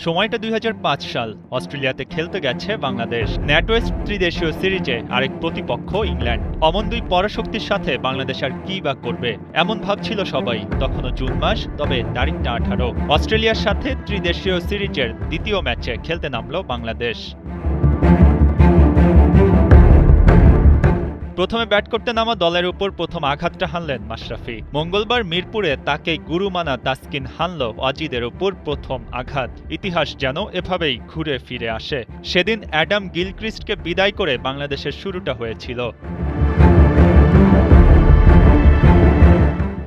সময়টা ২০০৫ সাল। অস্ট্রেলিয়াতে খেলতে গেছে বাংলাদেশ। ন্যাটওয়েস্ট ত্রিদেশীয় সিরিজে আরেক প্রতিপক্ষ ইংল্যান্ড। অমন দুই পরাশক্তির সাথে বাংলাদেশ আর কী বা করবে, এমন ভাবছিল সবাই। তখনও জুন মাস, তবে তারিখটা ১৮। অস্ট্রেলিয়ার সাথে ত্রিদেশীয় সিরিজের দ্বিতীয় ম্যাচে খেলতে নামল বাংলাদেশ। প্রথমে ব্যাট করতে নামা দলের উপর প্রথম আঘাতটা হানলেন মাশরাফি। মঙ্গলবার মিরপুরে তাকেই গুরু মানা তাসকিন হানল অজিদের উপর প্রথম আঘাত। ইতিহাস যেন এভাবেই ঘুরে ফিরে আসে। সেদিন অ্যাডাম গিলক্রিস্টকে বিদায় করে বাংলাদেশের শুরুটা হয়েছিল।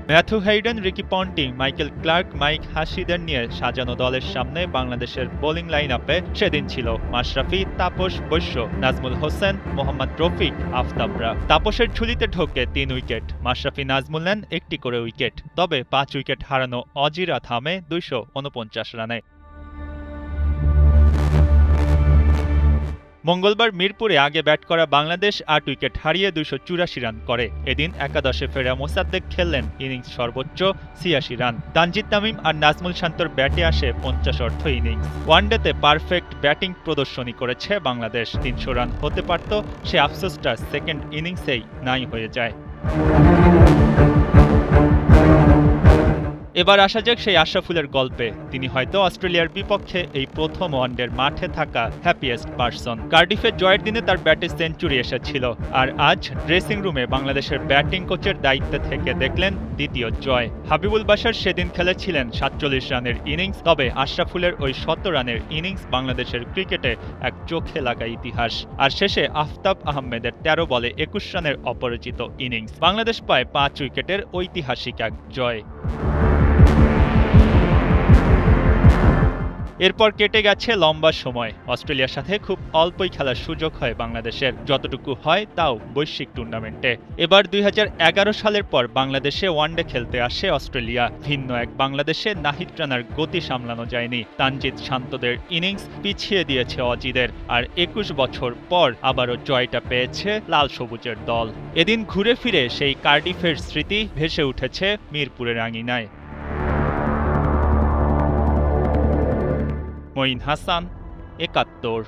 Matthew Hayden, Ricky Ponting, Michael Clarke, Mike হাসিদের নিয়ে সাজানো দলের সামনে বাংলাদেশের বোলিং লাইন আপে সেদিন ছিল মাশরাফি, তাপস, বৈশ্য, নাজমুল হোসেন, মোহাম্মদ রফিক, আফতাবরা। তাপসের ঝুলিতে ঢোকে ৩ উইকেট। মাশরাফি, নাজমুল নেন একটি করে উইকেট। তবে ৫ উইকেট হারানো অজিরা থামে ২৪৯ রানে। মঙ্গলবার মিরপুরে আগে ব্যাট করা বাংলাদেশ ৮ উইকেট হারিয়ে ২৮৪ রান করে। এদিন একাদশে ফেরা মোসাদ্দেক খেললেন ইনিংস সর্বোচ্চ ৮৬ রান। তানজিদ তামিম আর নাজমুল শান্তর ব্যাটে আসে ৫০ অর্ধ ইনিংস। ওয়ানডেতে পারফেক্ট ব্যাটিং প্রদর্শনী করেছে বাংলাদেশ। ৩০০ রান হতে পারত, সে আফসোসটা সেকেন্ড ইনিংসেই নাই হয়ে যায়। এবার আসা যাক সেই আশরাফুলের গল্পে। তিনি হয়তো অস্ট্রেলিয়ার বিপক্ষে এই প্রথম ওয়ানডের মাঠে থাকা হ্যাপিয়েস্ট পারসন। কার্ডিফের জয়ের দিনে তার ব্যাটে সেঞ্চুরি এসেছিল, আর আজ ড্রেসিং রুমে বাংলাদেশের ব্যাটিং কোচের দায়িত্বে থেকে দেখলেন দ্বিতীয় জয়। হাবিবুল বাশার সেদিন খেলেছিলেন ৪৭ রানের ইনিংস, তবে আশরাফুলের ওই ১৭ রানের ইনিংস বাংলাদেশের ক্রিকেটে এক চোখে লাগা ইতিহাস। আর শেষে আফতাব আহমেদের ১৩ বলে ২১ রানের অপরাজিত ইনিংস। বাংলাদেশ পায় ৫ উইকেটের ঐতিহাসিক এক জয়। এরপর কেটে গেছে লম্বা সময়। অস্ট্রেলিয়ার সাথে খুব অল্পই খেলার সুযোগ হয় বাংলাদেশের, যতটুকু হয় তাও বৈশ্বিক টুর্নামেন্টে। এবার ২০১১ সালের পর বাংলাদেশে ওয়ানডে খেলতে আসে অস্ট্রেলিয়া। ভিন্ন এক বাংলাদেশে নাহিদ রানার গতি সামলানো যায়নি। তানজিদ শান্তদের ইনিংস পিছিয়ে দিয়েছে অজিদের। আর ২১ বছর পর আবারও জয়টা পেয়েছে লাল সবুজের দল। এদিন ঘুরে ফিরে সেই কার্ডিফের স্মৃতি ভেসে উঠেছে মিরপুরের আঙিনায়। মঈন হাসান, ৭১।